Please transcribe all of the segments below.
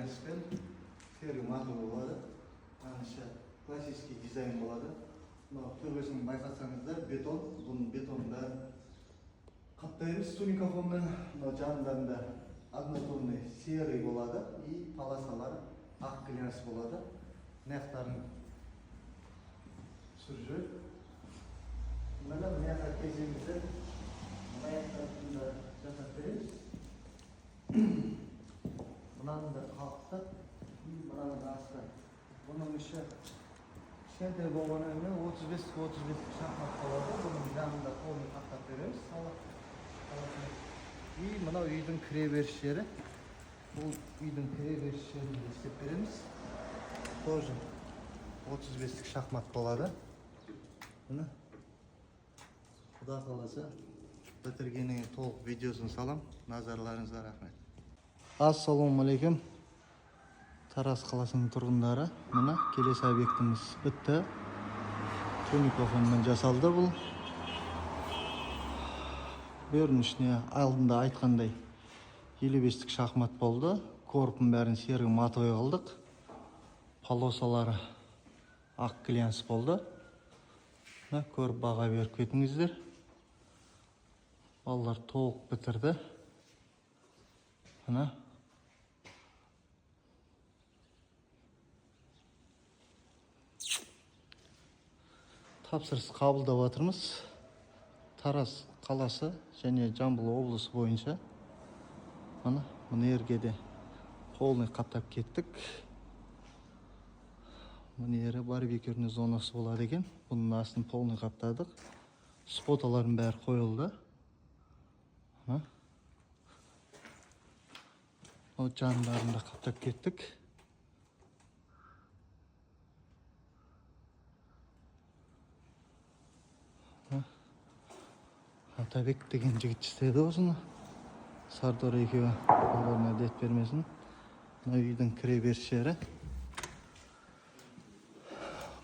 глянцпен серый матовый болады. Аныша классический дизайн болады. Мына төбесін байқасаңыздар, бетон, бұның бетонда қаптаймыз туникафонмен. Мына жандарында однотонный серый болады и полосалары ақ глянц болады. Маяқтарын сүржіп. Мына маяққа кезеңізді маяқтарында жасап береміз. Мынаны да қалықтап, мынаны да астап. Бұның іші кішкентай болғанымен 35-35 шахмат болады. Бұның жанында қолын қақтап береміз. И мынау үйдің кіре беріш жері. Бұл үйдің кіре беріш жерін істеп береміз. Тоже 35 шахмат болады. Мына Құда қаласа бітіргеннен толық видеосын салам. Назарларыңызға рахмет. Ассалаумағалейкум. Тараз қаласының тұрғындары. Мына келесі объектіміз бітті. Туникафонмен жасалды бұл. Көрінішіне алдында айтқандай 55-тік шахмат болды. Корпун бәрін серый матовый қылдық. Полосалары ақ глянц болды. Көріп баға беріп кетіңіздер. Балалар толық бітірді. Мына тапсырыс қабылдап жатырмыз. Тараз қаласы және Жамбыл облысы бойынша. Мына ергеде полный қаптап кеттік. Мына барбекюрный зонасы болады екен. Бұның астын полный қаптадық. Споталардың бәрі қойылды. Жандарында қаптап кеттік. Атабек деген жігіт істеді осыны. Сардор екеуі оларына дет бермесін. Мына үйдің кіре беріш жері.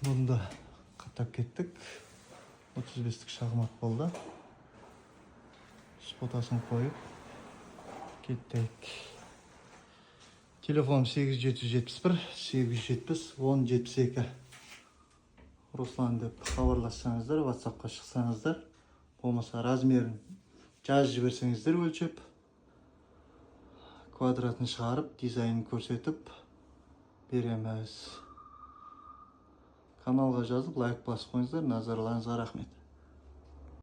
Бұнда қаптап кеттік. 35-тік шахмат болды. Спотасын қойып кеттік. Телефон 8771 870 1072. Руслан деп хабарлассаңыздар, WhatsApp-қа шықсаңыздар, болмаса размерін жазып жіберсеңіздер өлшеп, квадратын шығарып, дизайнын көрсетіп береміз. Каналға жазып, лайк басып қойыңыздар. Назарларыңызға рахмет.